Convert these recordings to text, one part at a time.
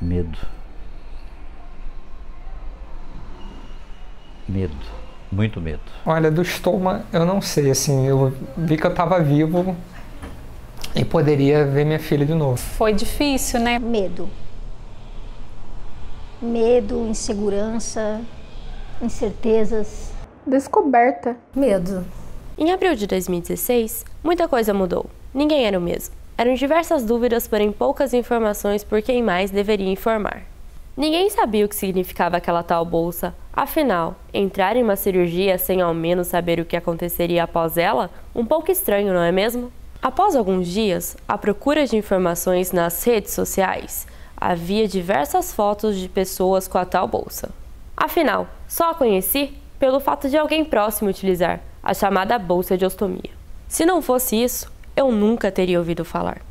Medo. Medo. Muito medo. Olha, do estômago eu não sei, assim, eu vi que eu estava vivo e poderia ver minha filha de novo. Foi difícil, né? Medo. Medo, insegurança, incertezas. Descoberta. Medo. Em abril de 2016, muita coisa mudou. Ninguém era o mesmo. Eram diversas dúvidas, porém poucas informações por quem mais deveria informar. Ninguém sabia o que significava aquela tal bolsa. Afinal, entrar em uma cirurgia sem ao menos saber o que aconteceria após ela? Um pouco estranho, não é mesmo? Após alguns dias, à procura de informações nas redes sociais, havia diversas fotos de pessoas com a tal bolsa. Afinal, só a conheci pelo fato de alguém próximo utilizar a chamada bolsa de ostomia. Se não fosse isso, eu nunca teria ouvido falar.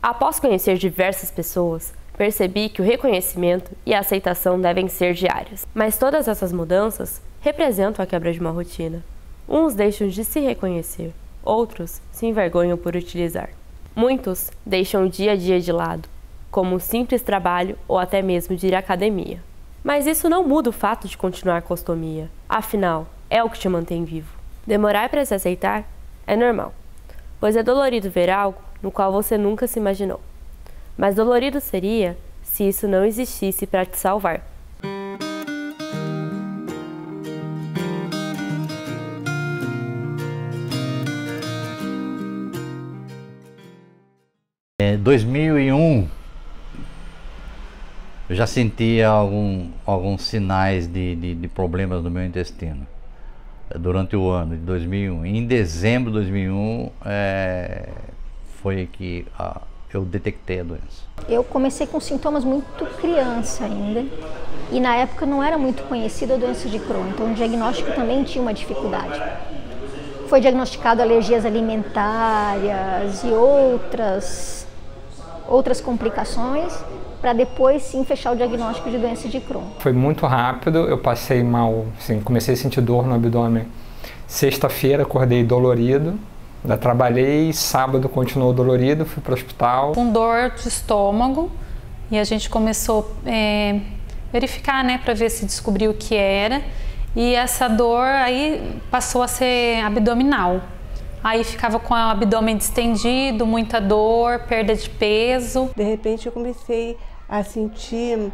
Após conhecer diversas pessoas, percebi que o reconhecimento e a aceitação devem ser diárias. Mas todas essas mudanças representam a quebra de uma rotina. Uns deixam de se reconhecer, outros se envergonham por utilizar. Muitos deixam o dia a dia de lado, como um simples trabalho ou até mesmo de ir à academia. Mas isso não muda o fato de continuar com a ostomia. Afinal, é o que te mantém vivo. Demorar para se aceitar é normal, pois é dolorido ver algo no qual você nunca se imaginou. Mas dolorido seria se isso não existisse para te salvar. Em 2001, eu já sentia alguns sinais de problemas no meu intestino durante o ano de 2001. Em dezembro de 2001 foi que eu detectei a doença. Eu comecei com sintomas muito criança ainda, e na época não era muito conhecida a doença de Crohn, então o diagnóstico também tinha uma dificuldade. Foi diagnosticado alergias alimentares e outras complicações, para depois sim fechar o diagnóstico de doença de Crohn. Foi muito rápido, eu passei mal, assim, comecei a sentir dor no abdômen. Sexta-feira acordei dolorido, ainda trabalhei, sábado continuou dolorido, fui para o hospital. Com dor de estômago, e a gente começou a verificar, né, para ver se descobriu o que era. E essa dor aí passou a ser abdominal. Aí ficava com o abdômen distendido, muita dor, perda de peso. De repente eu comecei a sentir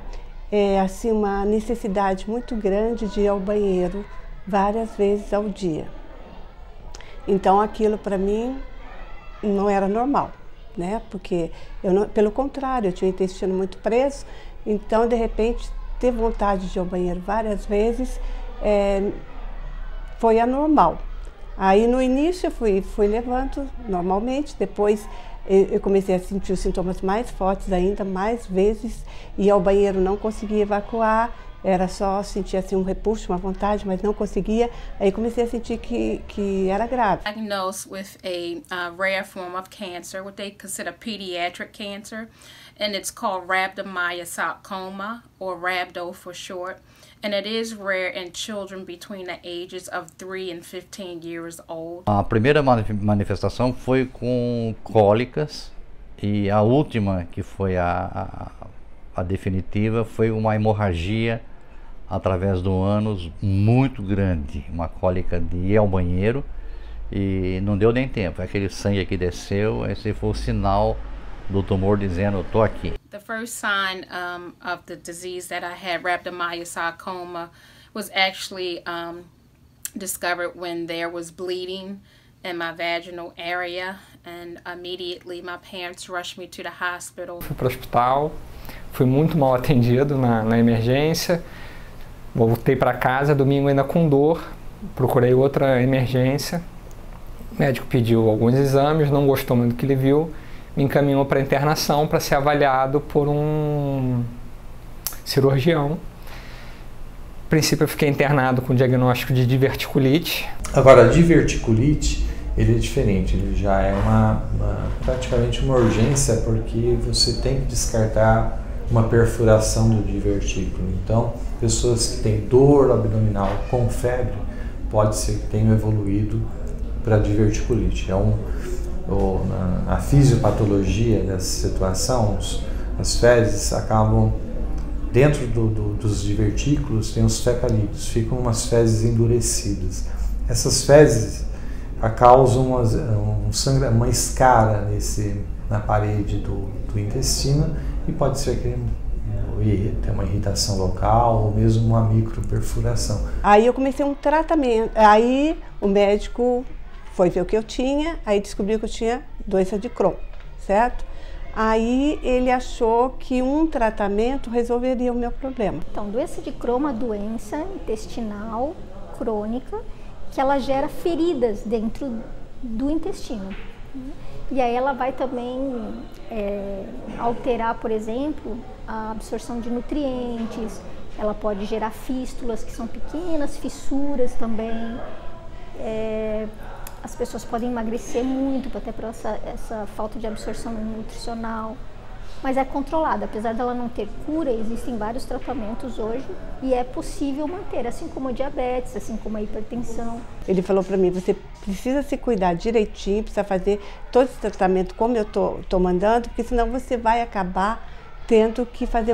assim, uma necessidade muito grande de ir ao banheiro várias vezes ao dia. Então aquilo para mim não era normal, né? Porque pelo contrário, eu tinha o intestino muito preso, então de repente ter vontade de ir ao banheiro várias vezes foi anormal. Aí no início eu fui levando normalmente, depois eu comecei a sentir os sintomas mais fortes ainda, mais vezes, ia ao banheiro, não conseguia evacuar, era só sentir assim um repulso, uma vontade, mas não conseguia. Aí comecei a sentir que era grave. Diagnosed with a rare form of cancer, what they consider pediatric cancer, and it's called rhabdomyosarcoma, or rhabdo for short. And it is rare in children between the ages of 3 and 15 years old. A primeira manifestação foi com cólicas, e a última, que foi a definitiva, foi uma hemorragia através do ânus muito grande, uma cólica de ir ao banheiro, e não deu nem tempo, aquele sangue que desceu, esse foi o sinal do tumor dizendo, eu tô aqui. The first sign of the disease that I had, rhabdomyosarcoma, was actually discovered when there was bleeding in my vaginal area, and immediately my parents rushed me to the hospital. Fui para o hospital, fui muito mal atendido na emergência, voltei para casa, domingo ainda com dor, procurei outra emergência, o médico pediu alguns exames, não gostou muito do que ele viu, me encaminhou para internação para ser avaliado por um cirurgião. A princípio eu fiquei internado com diagnóstico de diverticulite. Agora, a diverticulite, ele é diferente, ele já é praticamente uma urgência, porque você tem que descartar uma perfuração do divertículo. Então, pessoas que têm dor abdominal com febre, pode ser que tenham evoluído para diverticulite. A fisiopatologia dessa situação, as fezes acabam dentro dos divertículos tem os fecalídeos, ficam umas fezes endurecidas. Essas fezes causam uma escara na parede do intestino e pode ser que tem uma irritação local ou mesmo uma microperfuração. Aí eu comecei um tratamento, aí o médico foi ver o que eu tinha, aí descobriu que eu tinha doença de Crohn, certo? Aí ele achou que um tratamento resolveria o meu problema. Então, doença de Crohn é uma doença intestinal crônica que ela gera feridas dentro do intestino. E aí ela vai também alterar, por exemplo, a absorção de nutrientes, ela pode gerar fístulas, que são pequenas fissuras também. As pessoas podem emagrecer muito, até por essa falta de absorção nutricional, mas é controlada. Apesar dela não ter cura, existem vários tratamentos hoje e é possível manter, assim como a diabetes, assim como a hipertensão. Ele falou para mim, você precisa se cuidar direitinho, precisa fazer todo esse tratamento como eu tô mandando, porque senão você vai acabar tendo que fazer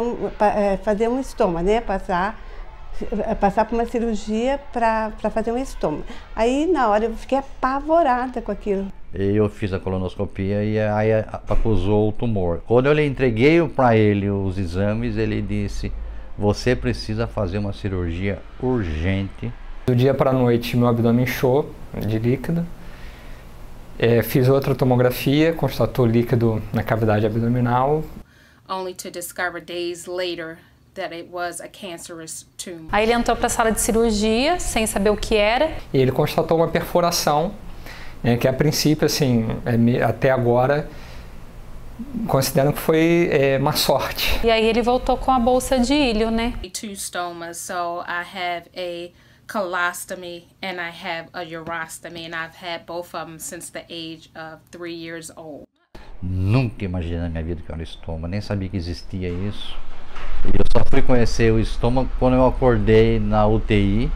um estoma, né? Passar por uma cirurgia para fazer um estômago. Aí, na hora, eu fiquei apavorada com aquilo. Eu fiz a colonoscopia e aí acusou o tumor. Quando eu entreguei para ele os exames, ele disse, você precisa fazer uma cirurgia urgente. Do dia para a noite, meu abdômen inchou de líquido. Fiz outra tomografia, constatou líquido na cavidade abdominal. Only to discover days later that it was a cancerous tumor. Aí ele entrou para a sala de cirurgia sem saber o que era. E ele constatou uma perfuração, que a princípio, assim, até agora, consideram que foi má sorte. E aí ele voltou com a bolsa de ilho, né? 2 stomas, so I have a colostomy and I have a urostomy, and I've had both of them since the age of 3 years old. Nunca imaginei na minha vida que era estômago, nem sabia que existia isso. E eu só fui conhecer o estômago quando eu acordei na UTI.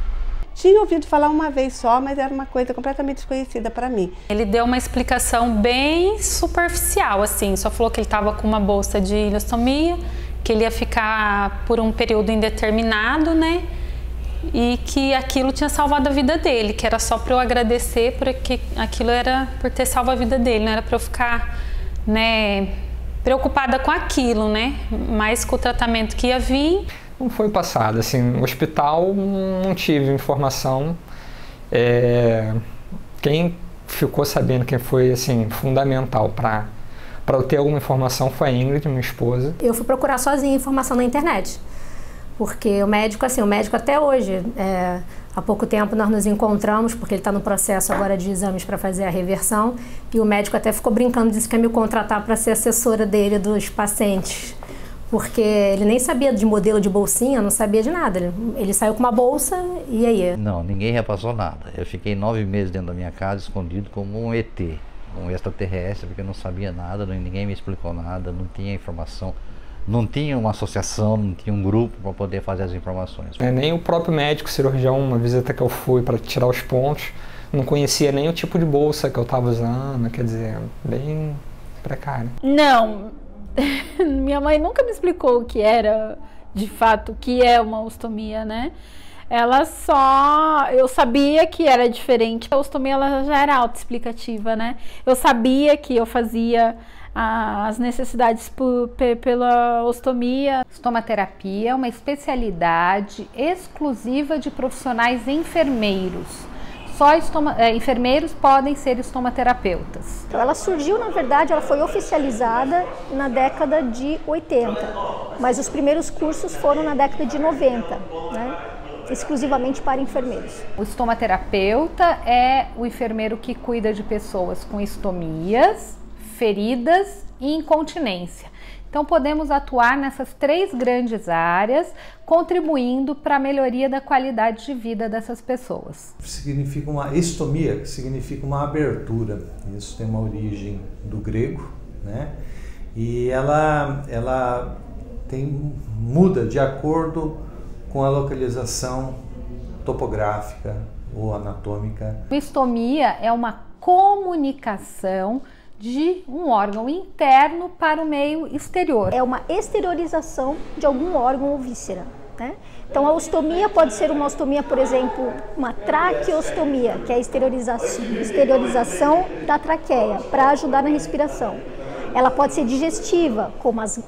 Tinha ouvido falar uma vez só, mas era uma coisa completamente desconhecida para mim. Ele deu uma explicação bem superficial, assim, só falou que ele estava com uma bolsa de ileostomia, que ele ia ficar por um período indeterminado, né? E que aquilo tinha salvado a vida dele, que era só para eu agradecer, porque aquilo era por ter salvo a vida dele, não era para eu ficar, né, preocupada com aquilo, né? Mas com o tratamento que ia vir. Não foi passado, assim, no hospital não tive informação. Quem ficou sabendo, quem foi, assim, fundamental para eu ter alguma informação foi a Ingrid, minha esposa. Eu fui procurar sozinha informação na internet, porque o médico, assim, o médico até hoje, há pouco tempo nós nos encontramos, porque ele está no processo agora de exames para fazer a reversão, e o médico até ficou brincando, disse que ia me contratar para ser assessora dele dos pacientes, porque ele nem sabia de modelo de bolsinha, não sabia de nada. Ele saiu com uma bolsa e aí? Não, ninguém repassou nada. Eu fiquei 9 meses dentro da minha casa, escondido como um ET, um extraterrestre, porque eu não sabia nada, ninguém me explicou nada, não tinha informação. Não tinha uma associação, não tinha um grupo para poder fazer as informações. Nem o próprio médico cirurgião, uma visita que eu fui para tirar os pontos, não conhecia nem o tipo de bolsa que eu estava usando, quer dizer, bem precário. Não, minha mãe nunca me explicou o que era, de fato, o que é uma ostomia, né? Eu sabia que era diferente. A ostomia ela já era autoexplicativa, né? Eu sabia que eu fazia as necessidades pela ostomia. Estomaterapia é uma especialidade exclusiva de profissionais enfermeiros. Só enfermeiros podem ser estomaterapeutas. Então, ela surgiu, na verdade, ela foi oficializada na década de 80, mas os primeiros cursos foram na década de 90, né? Exclusivamente para enfermeiros. O estomaterapeuta é o enfermeiro que cuida de pessoas com estomias, feridas e incontinência. Então podemos atuar nessas 3 grandes áreas, contribuindo para a melhoria da qualidade de vida dessas pessoas. Significa uma estomia, significa uma abertura. Isso tem uma origem do grego, né? E ela muda de acordo com a localização topográfica ou anatômica. A estomia é uma comunicação de um órgão interno para o meio exterior. É uma exteriorização de algum órgão ou víscera, né? Então a ostomia pode ser uma ostomia, por exemplo, uma traqueostomia, que é a exteriorização da traqueia, para ajudar na respiração. Ela pode ser digestiva, como as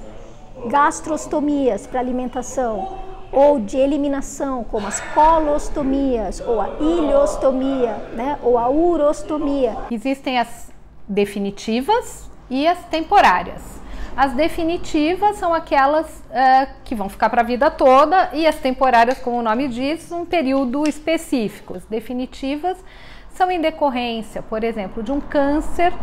gastrostomias para alimentação, ou de eliminação, como as colostomias, ou a ileostomia, né? Ou a urostomia. Existem as definitivas e as temporárias. As definitivas são aquelas que vão ficar para a vida toda, e as temporárias, como o nome diz, um período específico. As definitivas são em decorrência, por exemplo, de um câncer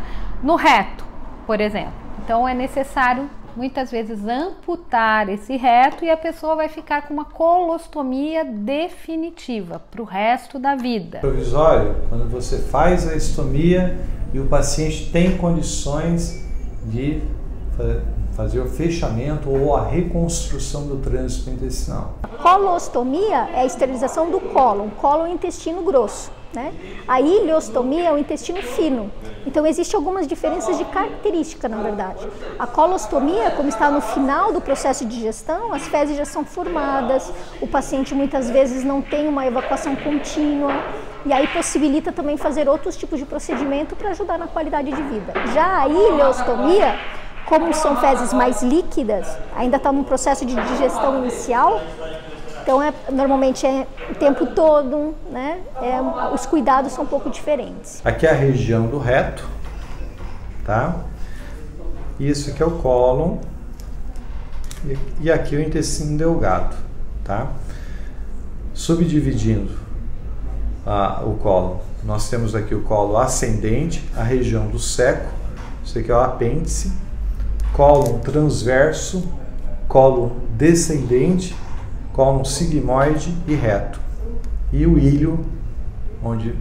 no reto, por exemplo. Então é necessário muitas vezes amputar esse reto, e a pessoa vai ficar com uma colostomia definitiva para o resto da vida. Provisório, quando você faz a estomia e o paciente tem condições de fazer o fechamento ou a reconstrução do trânsito intestinal. A colostomia é a esterilização do cólon. Cólon é o intestino grosso, né? A ileostomia é o intestino fino. Então existem algumas diferenças de característica, na verdade. A colostomia, como está no final do processo de digestão, as fezes já são formadas, o paciente muitas vezes não tem uma evacuação contínua, e aí possibilita também fazer outros tipos de procedimento para ajudar na qualidade de vida. Já a ileostomia, como são fezes mais líquidas, ainda está num processo de digestão inicial, então normalmente é o tempo todo, né? Os cuidados são um pouco diferentes. Aqui é a região do reto, tá? Isso aqui é o cólon e aqui o intestino delgado, tá? Subdividindo o cólon, nós temos aqui o cólon ascendente, a região do seco, isso aqui é o apêndice, cólon transverso, cólon descendente, cólon sigmoide e reto. E o ilho, onde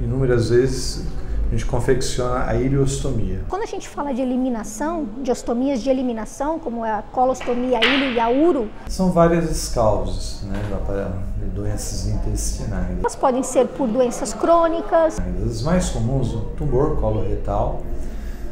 inúmeras vezes a gente confecciona a ileostomia. Quando a gente fala de eliminação, de ostomias de eliminação, como é a colostomia, a ilho e a uro, são várias as causas, né, de doenças intestinais. Elas podem ser por doenças crônicas. As mais comuns, o tumor coloretal,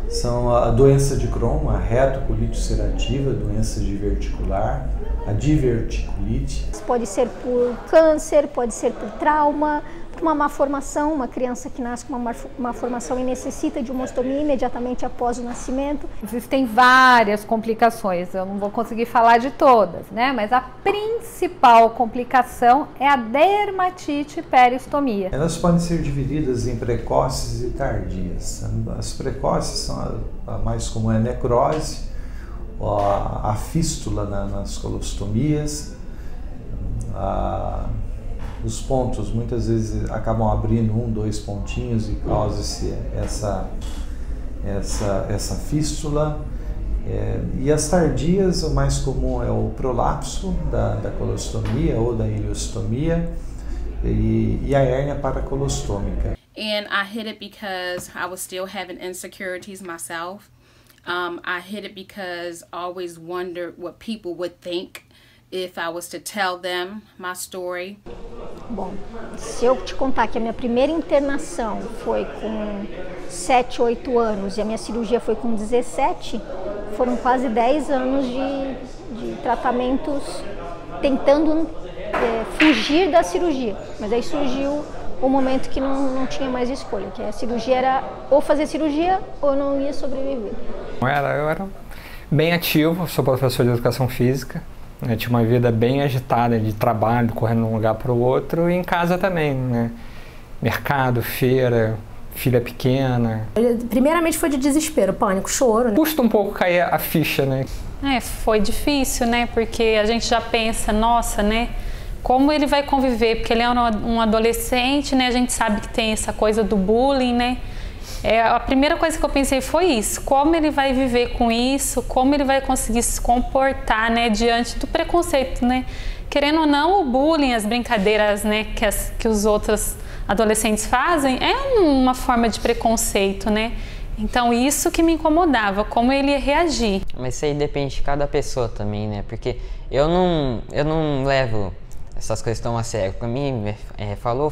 são a doença de Crohn, a retocolite ulcerativa, doença diverticular, a diverticulite. Pode ser por câncer, pode ser por trauma, por uma má formação, uma criança que nasce com uma má formação e necessita de uma ostomia imediatamente após o nascimento. Existem várias complicações, eu não vou conseguir falar de todas, né? Mas a principal complicação é a dermatite peristomia. Elas podem ser divididas em precoces e tardias. As precoces são a mais comum, é a necrose, a fístula nas colostomias, os pontos muitas vezes acabam abrindo 1, 2 pontinhos e causa-se essa fístula. E as tardias, o mais comum é o prolapso da colostomia ou da ileostomia e a hérnia paracolostômica. And I hid it because I was still having insecurities myself. I hid it because I always wondered what people would think if I was to tell them my story. Bom, se eu te contar que a minha primeira internação foi com 7, 8 anos e a minha cirurgia foi com 17, foram quase 10 anos de tratamentos tentando fugir da cirurgia. Mas aí surgiu o momento que não tinha mais escolha, que a cirurgia era ou fazer cirurgia ou não ia sobreviver. Eu era bem ativo, sou professor de educação física. Eu tinha uma vida bem agitada de trabalho, correndo de um lugar para o outro, e em casa também, né? Mercado, feira, filha pequena. Primeiramente foi de desespero, pânico, choro, né? Custa um pouco cair a ficha, né? Foi difícil, né? Porque a gente já pensa, nossa, né? Como ele vai conviver? Porque ele é um adolescente, né? A gente sabe que tem essa coisa do bullying, né? A primeira coisa que eu pensei foi isso, como ele vai viver com isso, como ele vai conseguir se comportar, né, diante do preconceito, né? Querendo ou não, o bullying, as brincadeiras, né, que os outros adolescentes fazem, é uma forma de preconceito, né? Então isso que me incomodava, como ele ia reagir. Mas isso aí depende de cada pessoa também, né? Porque eu não levo essas coisas tão a sério. Pra mim, falou,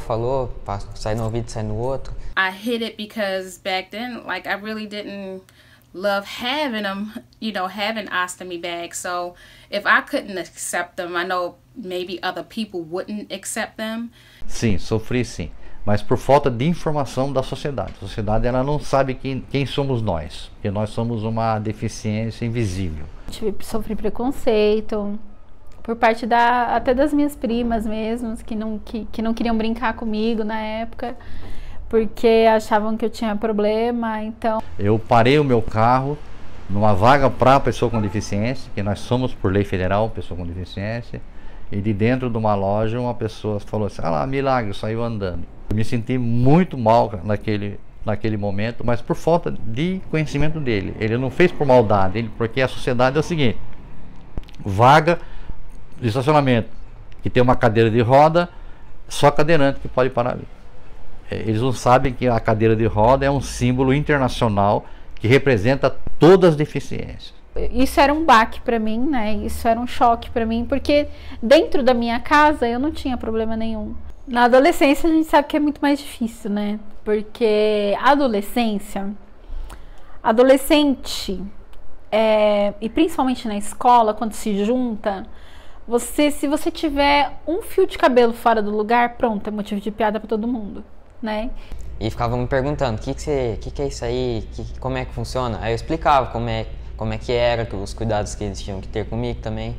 sai no ouvido, sai no outro. I hid it because back then, like, I really didn't love having them, you know, having ostomy bags. So if I couldn't accept them, I know maybe other people wouldn't accept them. Sim, sofri sim. Mas por falta de informação da sociedade. A sociedade, ela não sabe quem somos nós. Porque nós somos uma deficiência invisível. Sofri preconceito por parte até das minhas primas mesmo, que não queriam brincar comigo na época, porque achavam que eu tinha problema. Então eu parei o meu carro numa vaga para pessoa com deficiência, que nós somos por lei federal pessoa com deficiência, e de dentro de uma loja uma pessoa falou assim: ah lá, milagre, saiu andando. Eu me senti muito mal naquele momento, mas por falta de conhecimento dele. Ele não fez por maldade, porque a sociedade é o seguinte: vaga de estacionamento que tem uma cadeira de roda, só cadeirante que pode parar ali. Eles não sabem que a cadeira de roda é um símbolo internacional que representa todas as deficiências. Isso era um baque para mim, né? Isso era um choque para mim, porque dentro da minha casa eu não tinha problema nenhum. Na adolescência a gente sabe que é muito mais difícil, né? Porque a adolescente, e principalmente na escola, quando se junta, se você tiver um fio de cabelo fora do lugar, pronto, é motivo de piada para todo mundo, né? E ficavam me perguntando, o que é isso aí, como é que funciona? Aí eu explicava como é que era, os cuidados que eles tinham que ter comigo também.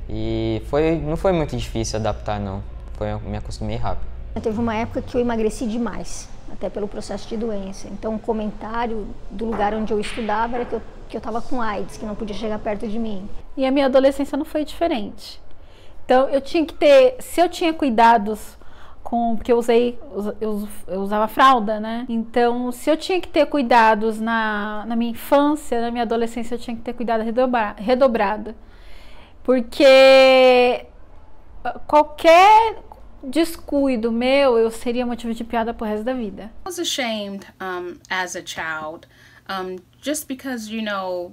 E não foi muito difícil adaptar, não. Eu me acostumei rápido. Teve uma época que eu emagreci demais, até pelo processo de doença. Então, um comentário do lugar onde eu estudava era que eu estava com AIDS, que não podia chegar perto de mim. E a minha adolescência não foi diferente. Então, eu tinha que ter, se eu tinha cuidados porque eu usava fralda, né? Então, se eu tinha que ter cuidados na minha infância, na minha adolescência, eu tinha que ter cuidado redobrado. Porque qualquer descuido meu, eu seria motivo de piada pro resto da vida. I was ashamed as a child, just because, you know,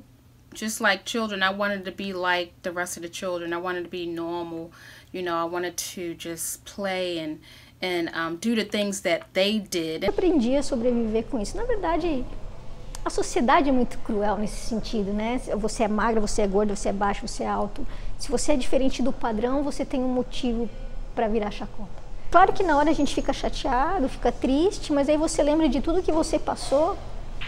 just like children, I wanted to be like the rest of the children. I wanted to be normal, you know, I wanted to just play and do the things that they did. Eu aprendi a sobreviver com isso. Na verdade, a sociedade é muito cruel nesse sentido, né? Você é magra, você é gorda, você é baixo, você é alto. Se você é diferente do padrão, você tem um motivo para virar chacota. Claro que na hora a gente fica chateado, fica triste, mas aí você lembra de tudo que você passou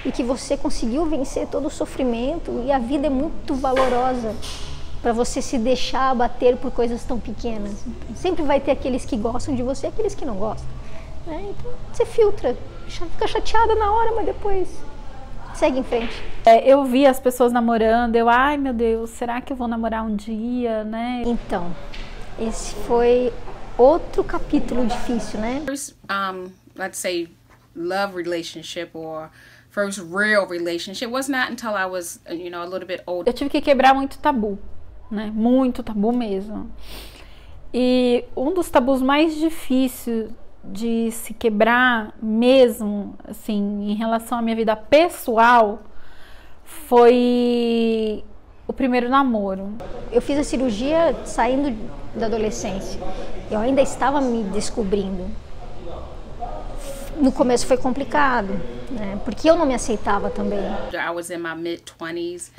e que você conseguiu vencer todo o sofrimento, e a vida é muito valorosa para você se deixar abater por coisas tão pequenas. Sempre vai ter aqueles que gostam de você e aqueles que não gostam, né? Então você filtra, fica chateada na hora, mas depois segue em frente. Eu vi as pessoas namorando, ai meu Deus, será que eu vou namorar um dia, né? Então, esse foi outro capítulo difícil, né? First, let's say, love relationship or first real relationship was not until I was, you know, a little bit older. Eu tive que quebrar muito tabu, né? Muito tabu mesmo. E um dos tabus mais difíceis de se quebrar mesmo, assim, em relação à minha vida pessoal, foi o primeiro namoro. Eu fiz a cirurgia saindo da adolescência. Eu ainda estava me descobrindo. No começo foi complicado, né? Porque eu não me aceitava também. I was in my mid-20s.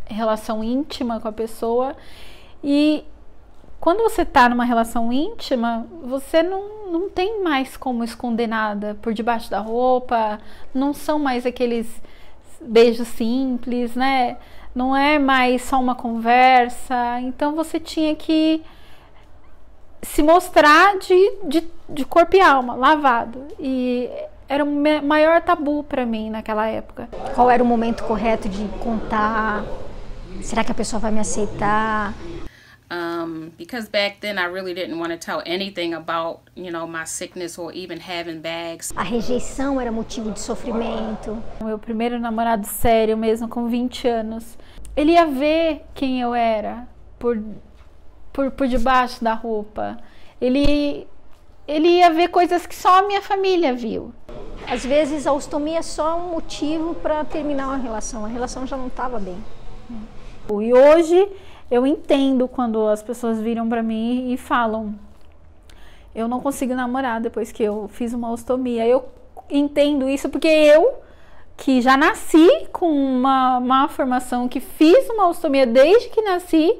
Relação íntima com a pessoa, e quando você tá numa relação íntima, você não tem mais como esconder nada por debaixo da roupa, não são mais aqueles beijos simples, né? Não é mais só uma conversa, então você tinha que se mostrar de corpo e alma, lavado, e era o maior tabu para mim naquela época. Qual era o momento correto de contar? Será que a pessoa vai me aceitar? Because back then I really didn't want to tell anything about, you know, my sickness or even having bags. A rejeição era motivo de sofrimento. O meu primeiro namorado sério mesmo, com 20 anos, ele ia ver quem eu era por debaixo da roupa. Ele ia ver coisas que só a minha família viu. Às vezes a ostomia é só um motivo para terminar uma relação. A relação já não estava bem. E hoje eu entendo quando as pessoas viram para mim e falam: eu não consigo namorar depois que eu fiz uma ostomia. Eu entendo isso porque eu, que já nasci com uma má formação, que fiz uma ostomia desde que nasci,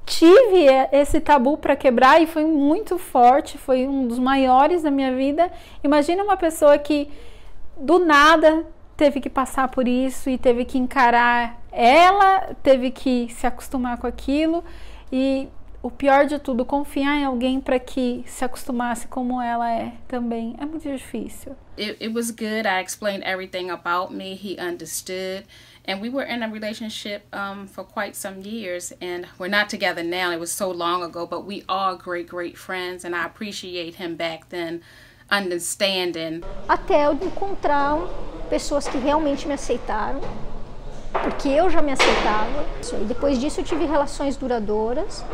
tive esse tabu para quebrar e foi muito forte, foi um dos maiores da minha vida. Imagina uma pessoa que do nada teve que passar por isso e teve que encarar, ela teve que se acostumar com aquilo e o pior de tudo, confiar em alguém para que se acostumasse como ela é também. É muito difícil. It was good. I explained everything about me. He understood. And we were in a relationship for quite some years. And we're not together now. It was so long ago. But we are great, great friends. And I appreciate him back then understanding. Até eu encontrar pessoas que realmente me aceitaram. Porque eu já me aceitava. E depois disso eu tive relações duradouras.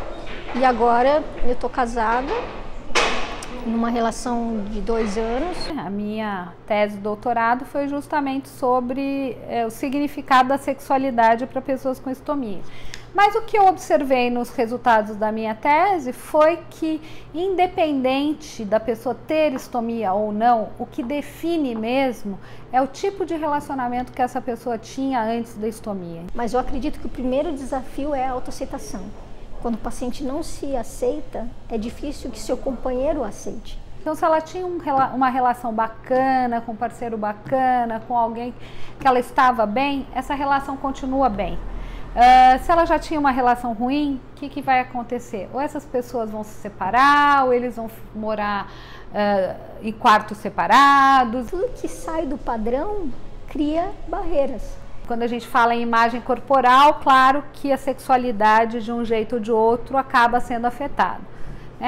E agora eu tô casada, numa relação de 2 anos. A minha tese de doutorado foi justamente sobre o significado da sexualidade para pessoas com estomia. Mas o que eu observei nos resultados da minha tese foi que, independente da pessoa ter estomia ou não, o que define mesmo é o tipo de relacionamento que essa pessoa tinha antes da estomia. Mas eu acredito que o primeiro desafio é a autoaceitação. Quando o paciente não se aceita, é difícil que seu companheiro o aceite. Então, se ela tinha uma relação bacana, com um parceiro bacana, com alguém que ela estava bem, essa relação continua bem. Se ela já tinha uma relação ruim, o que vai acontecer? Ou essas pessoas vão se separar, ou eles vão morar em quartos separados. Tudo que sai do padrão cria barreiras. Quando a gente fala em imagem corporal, claro que a sexualidade, de um jeito ou de outro, acaba sendo afetada.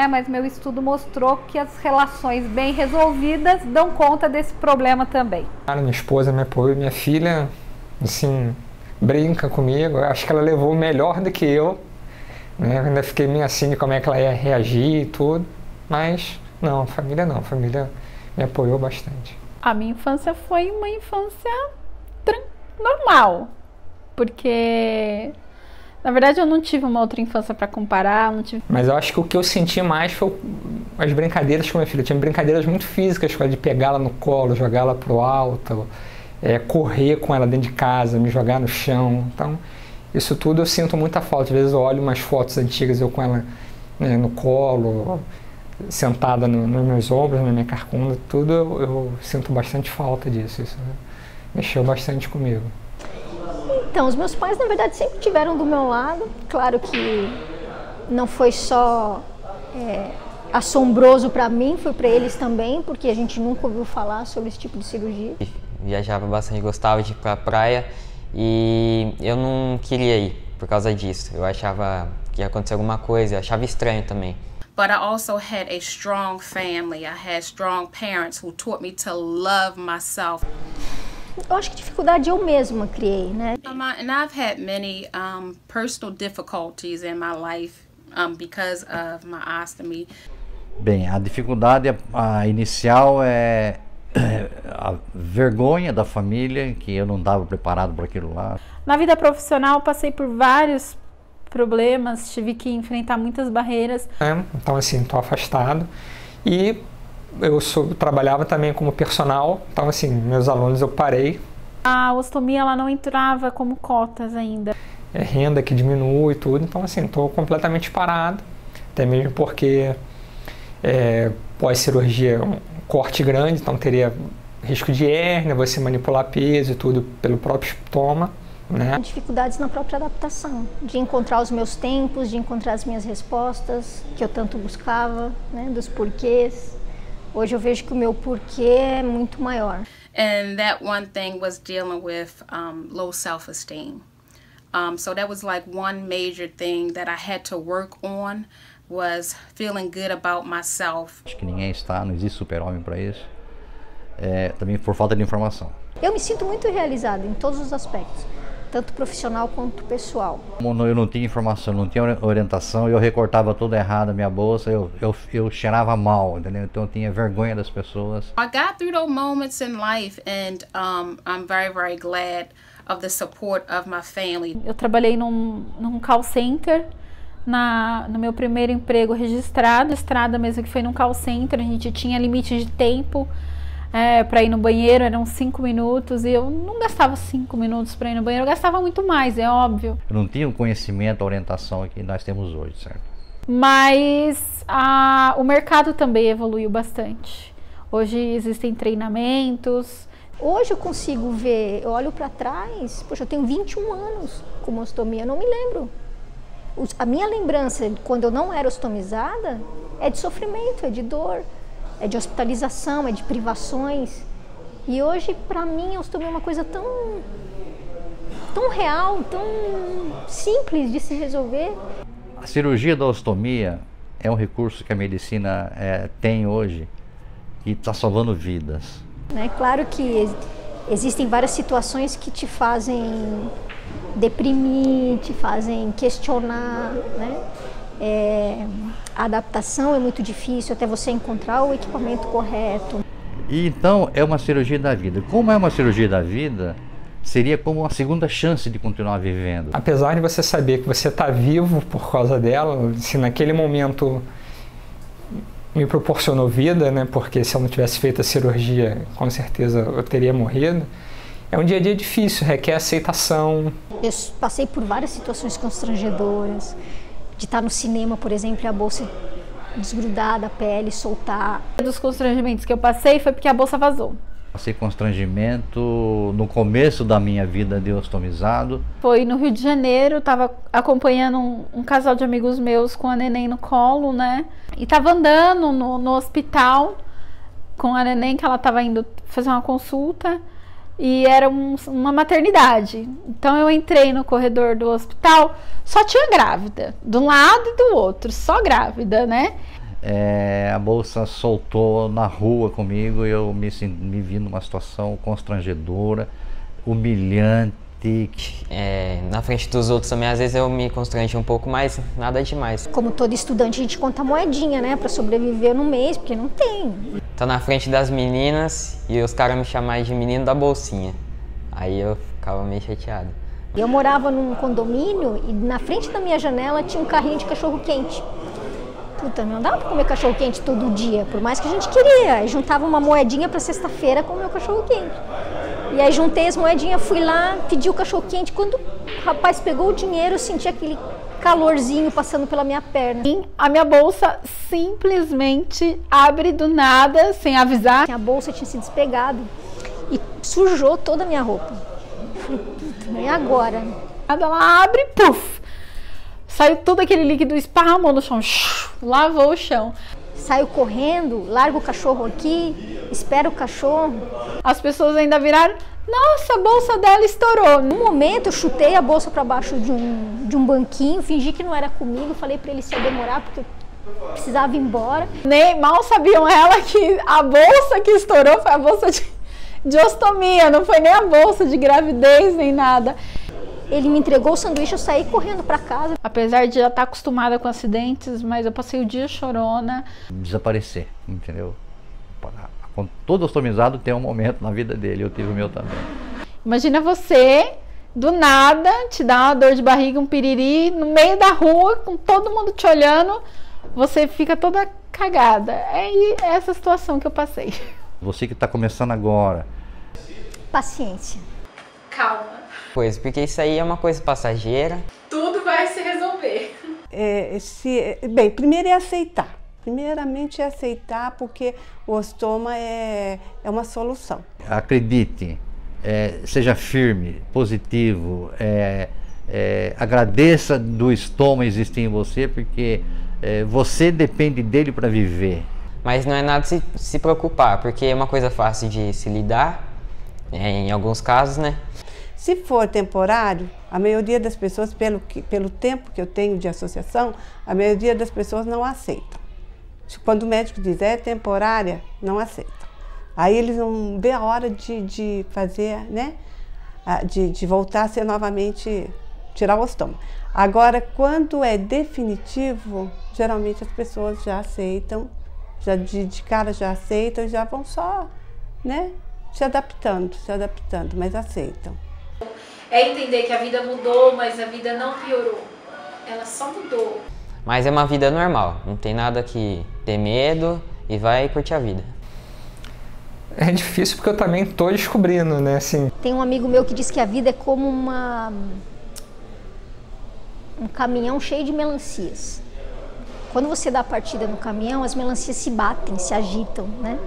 Mas meu estudo mostrou que as relações bem resolvidas dão conta desse problema também. Minha esposa me apoia, minha filha, assim, brinca comigo. Eu acho que ela levou melhor do que eu. Eu ainda fiquei meio assim de como é que ela ia reagir e tudo. Mas não, a família me apoiou bastante. A minha infância foi uma infância normal, porque na verdade eu não tive uma outra infância para comparar, não tive. Mas eu acho que o que eu senti mais foi as brincadeiras com minha filha. Eu tinha brincadeiras muito físicas, de pegar ela no colo, jogar ela pro alto, correr com ela dentro de casa, me jogar no chão. Então isso tudo eu sinto muita falta. Às vezes eu olho umas fotos antigas, eu com ela no colo, sentada nos meus ombros, na minha carcunda, tudo eu sinto bastante falta disso. Isso mexeu bastante comigo. Então, os meus pais, na verdade, sempre estiveram do meu lado. Claro que não foi só assombroso para mim, foi para eles também, porque a gente nunca ouviu falar sobre esse tipo de cirurgia. Viajava bastante, gostava de ir pra praia e eu não queria ir por causa disso. Eu achava que ia acontecer alguma coisa, eu achava estranho também. But I also had a strong family. I had strong parents who taught me to love myself. Eu acho que dificuldade eu mesma criei, né? And I've had many personal difficulties in my life because of my ostomy. Bem, a dificuldade inicial é a vergonha da família, que eu não estava preparado para aquilo lá. Na vida profissional, passei por vários problemas, tive que enfrentar muitas barreiras. Então, assim, estou afastado e eu trabalhava também como personal, então assim, meus alunos eu parei. A ostomia ela não entrava como cotas ainda. Renda que diminui e tudo, então assim, estou completamente parado, até mesmo porque pós-cirurgia é um corte grande, então teria risco de hérnia, você manipular peso e tudo pelo próprio estômago. Dificuldades na própria adaptação, de encontrar os meus tempos, de encontrar as minhas respostas, que eu tanto buscava, dos porquês. Hoje eu vejo que o meu porquê é muito maior. And that one thing was dealing with low self-esteem. So that was like one major thing that I had to work on, was feeling good about myself. Acho que ninguém não existe super-homem para isso. Também por falta de informação. Eu me sinto muito realizada em todos os aspectos, tanto profissional quanto pessoal. Como eu não tinha informação, não tinha orientação, eu recortava tudo errado na minha bolsa, eu cheirava mal, entendeu? Então eu tinha vergonha das pessoas. I got through those moments in life and I'm very, very glad of the support of my family. Eu trabalhei num call center no meu primeiro emprego registrado, estrada mesmo, que foi num call center. A gente tinha limite de tempo para ir no banheiro, eram 5 minutos, e eu não gastava 5 minutos para ir no banheiro, eu gastava muito mais, é óbvio. Eu não tinha o conhecimento, a orientação que nós temos hoje, certo? Mas o mercado também evoluiu bastante. Hoje existem treinamentos. Hoje eu consigo ver, eu olho para trás, poxa, eu tenho 21 anos com ostomia, eu não me lembro. A minha lembrança, quando eu não era ostomizada, é de sofrimento, é de dor, é de hospitalização, é de privações. E hoje, para mim, a ostomia é uma coisa tão real, tão simples de se resolver. A cirurgia da ostomia é um recurso que a medicina tem hoje e está salvando vidas. É claro que existem várias situações que te fazem deprimir, te fazem questionar, né? A adaptação é muito difícil até você encontrar o equipamento correto. E então é uma cirurgia da vida. Como é uma cirurgia da vida, seria como uma segunda chance de continuar vivendo. Apesar de você saber que você está vivo por causa dela, se naquele momento me proporcionou vida, né? Porque se eu não tivesse feito a cirurgia, com certeza eu teria morrido. É um dia a dia difícil, requer aceitação. Eu passei por várias situações constrangedoras, de estar no cinema, por exemplo, e a bolsa desgrudar da pele, soltar. Um dos constrangimentos que eu passei foi porque a bolsa vazou. Passei constrangimento no começo da minha vida de ostomizado. Foi no Rio de Janeiro, estava acompanhando um casal de amigos meus com a neném no colo, né? E estava andando no hospital com a neném, que ela estava indo fazer uma consulta. E era uma maternidade. Então eu entrei no corredor do hospital, só tinha grávida, de um lado e do outro, só grávida, né? A bolsa soltou na rua comigo e eu me vi numa situação constrangedora, humilhante. Na frente dos outros também, às vezes eu me constrangi um pouco, mas nada demais. Como todo estudante, a gente conta moedinha, né, para sobreviver no mês, porque não tem. Tô na frente das meninas e os caras me chamavam de menino da bolsinha. Aí eu ficava meio chateado. Eu morava num condomínio e na frente da minha janela tinha um carrinho de cachorro-quente. Puta, não dava pra comer cachorro-quente todo dia, por mais que a gente queria. Aí juntava uma moedinha pra sexta-feira comer o cachorro-quente. E aí juntei as moedinhas, fui lá, pedi o cachorro-quente. Quando o rapaz pegou o dinheiro, eu senti aquele calorzinho passando pela minha perna. E a minha bolsa simplesmente abre do nada, sem avisar. A bolsa tinha se despegado e sujou toda a minha roupa. Falei, puta, e agora? Ela abre, puf! Saiu todo aquele líquido, esparramou no chão, lavou o chão. Saio correndo, largo o cachorro aqui, espero o cachorro. As pessoas ainda viraram, nossa, a bolsa dela estourou. No momento eu chutei a bolsa para baixo de um banquinho, fingi que não era comigo, falei para ele se eu demorar porque eu precisava ir embora. Nem mal sabiam ela que a bolsa que estourou foi a bolsa de ostomia, não foi nem a bolsa de gravidez nem nada. Ele me entregou o sanduíche, eu saí correndo para casa. Apesar de já estar acostumada com acidentes, mas eu passei o dia chorona. Desaparecer, entendeu? Todo ostomizado tem um momento na vida dele, eu tive o meu também. Imagina você, do nada, te dá uma dor de barriga, um piriri, no meio da rua, com todo mundo te olhando, você fica toda cagada. É essa situação que eu passei. Você que está começando agora. Paciência. Calma. Pois, porque isso aí é uma coisa passageira. Tudo vai se resolver. Bem, primeiro é aceitar. Primeiramente é aceitar, porque o ostoma é uma solução. Acredite, seja firme, positivo, agradeça do estoma existir em você, porque você depende dele para viver. Mas não é nada de se preocupar, porque é uma coisa fácil de se lidar, em alguns casos, né? Se for temporário, a maioria das pessoas, pelo tempo que eu tenho de associação, a maioria das pessoas não aceita. Quando o médico diz é temporária, não aceita. Aí eles não vê a hora de fazer, né? De voltar a ser novamente, tirar o ostoma. Agora, quando é definitivo, geralmente as pessoas já aceitam, já de cara já aceitam, já vão só, né? Se adaptando, mas aceitam. É entender que a vida mudou, mas a vida não piorou. ela só mudou. Mas é uma vida normal, não tem nada que ter medo e vai curtir a vida. É difícil porque eu também tô descobrindo, né, assim. Tem um amigo meu que diz que a vida é como um caminhão cheio de melancias. Quando você dá a partida no caminhão, as melancias se batem, se agitam, né?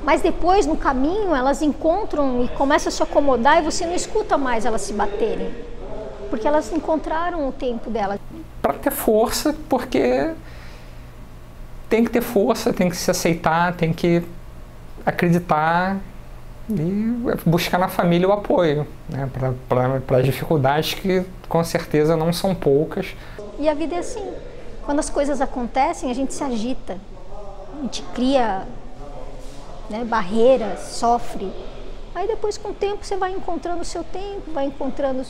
Mas depois, no caminho, elas encontram e começam a se acomodar e você não escuta mais elas se baterem. Porque elas encontraram o tempo delas. Para ter força, porque tem que ter força, tem que se aceitar, tem que acreditar e buscar na família o apoio, né? Para as dificuldades que com certeza não são poucas. E a vida é assim. Quando as coisas acontecem, a gente se agita, a gente cria, né, barreiras, sofre. Aí depois, com o tempo, você vai encontrando o seu tempo, vai encontrando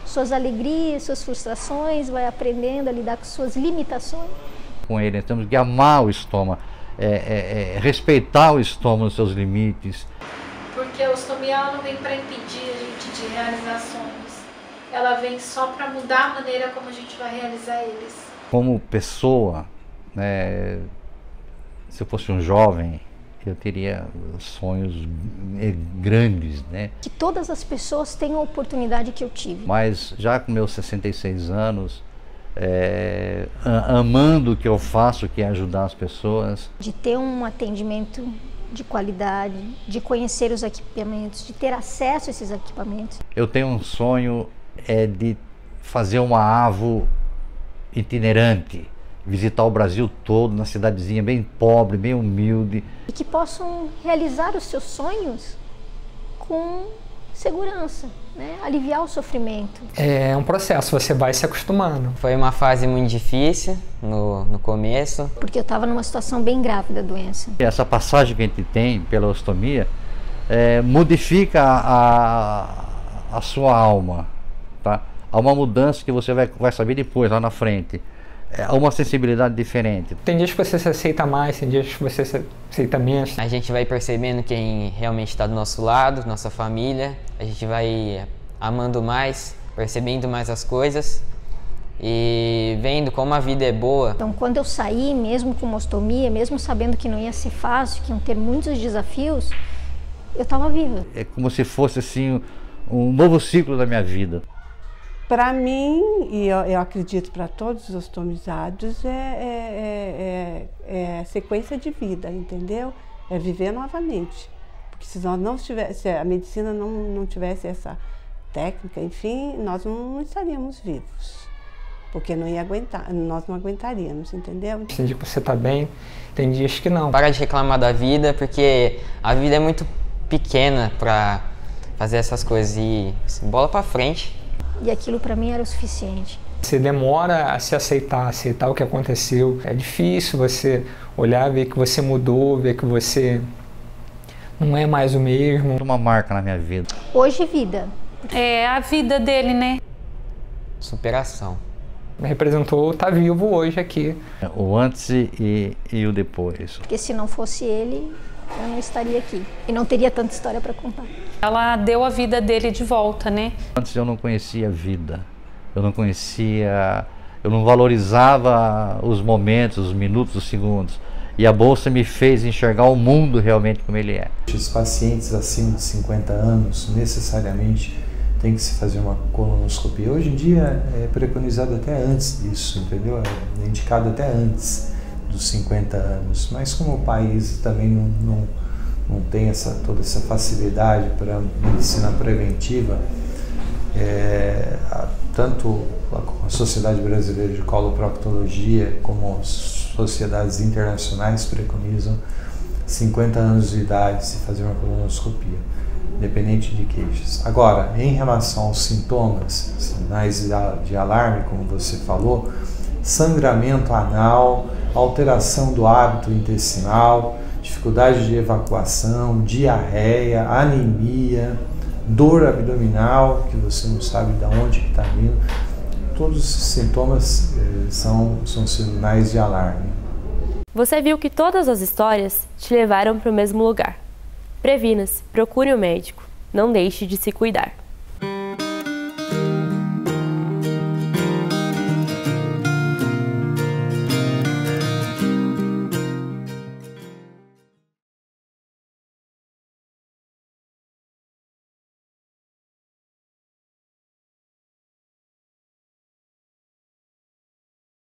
suas alegrias, suas frustrações, vai aprendendo a lidar com suas limitações. Com ele, temos que amar o estômago, respeitar o estômago nos seus limites. Porque a ostomia não vem para impedir a gente de realizar sonhos. Ela vem só para mudar a maneira como a gente vai realizar eles. Como pessoa, né, se eu fosse um jovem, eu teria sonhos grandes, né? Que todas as pessoas tenham a oportunidade que eu tive. Mas já com meus 66 anos, amando o que eu faço, que é ajudar as pessoas. De ter um atendimento de qualidade, de conhecer os equipamentos, de ter acesso a esses equipamentos. Eu tenho um sonho de fazer uma AVO itinerante, visitar o Brasil todo, na cidadezinha bem pobre, bem humilde. E que possam realizar os seus sonhos com segurança, né? Aliviar o sofrimento. É um processo, você vai se acostumando. Foi uma fase muito difícil no começo. Porque eu estava numa situação bem grave da doença. Essa passagem que a gente tem pela ostomia modifica a sua alma, tá? Há uma mudança que você vai saber depois, lá na frente. Há uma sensibilidade diferente. Tem dias que você se aceita mais, tem dias que você se aceita menos. A gente vai percebendo quem realmente está do nosso lado, nossa família. A gente vai amando mais, percebendo mais as coisas e vendo como a vida é boa. Então, quando eu saí, mesmo com ostomia, mesmo sabendo que não ia ser fácil, que iam ter muitos desafios, eu estava viva. É como se fosse assim um novo ciclo da minha vida. Para mim, e eu acredito para todos os ostomizados, é sequência de vida, entendeu? É viver novamente. Porque se nós não tivesse, se a medicina não tivesse essa técnica, enfim, nós não estaríamos vivos. Porque não ia aguentar, nós não aguentaríamos, entendeu? Tem dias que você está bem, tem dias que não. Para de reclamar da vida, porque a vida é muito pequena para fazer essas coisas e bola para frente. E aquilo para mim era o suficiente. Você demora a se aceitar o que aconteceu. É difícil você olhar, ver que você mudou, ver que você não é mais o mesmo. Uma marca na minha vida. Hoje, vida. É a vida dele, né? Superação. Me representou estar vivo hoje aqui. O antes e o depois. Porque se não fosse ele, eu não estaria aqui. E não teria tanta história para contar. Ela deu a vida dele de volta, né? Antes eu não conhecia a vida. Eu não valorizava os momentos, os minutos, os segundos. E a bolsa me fez enxergar o mundo realmente como ele é. Os pacientes acima de 50 anos necessariamente tem que se fazer uma colonoscopia. Hoje em dia é preconizado até antes disso, entendeu? É indicado até antes dos 50 anos. Mas como o país também não tem toda essa facilidade para medicina preventiva, tanto a Sociedade Brasileira de Coloproctologia como as sociedades internacionais preconizam 50 anos de idade se fazer uma colonoscopia, independente de queixas. Agora, em relação aos sintomas, sinais de alarme, como você falou, sangramento anal, alteração do hábito intestinal, dificuldade de evacuação, diarreia, anemia, dor abdominal, que você não sabe de onde está vindo, todos esses sintomas são sinais de alarme. Você viu que todas as histórias te levaram para o mesmo lugar. Previna-se, procure o médico, não deixe de se cuidar.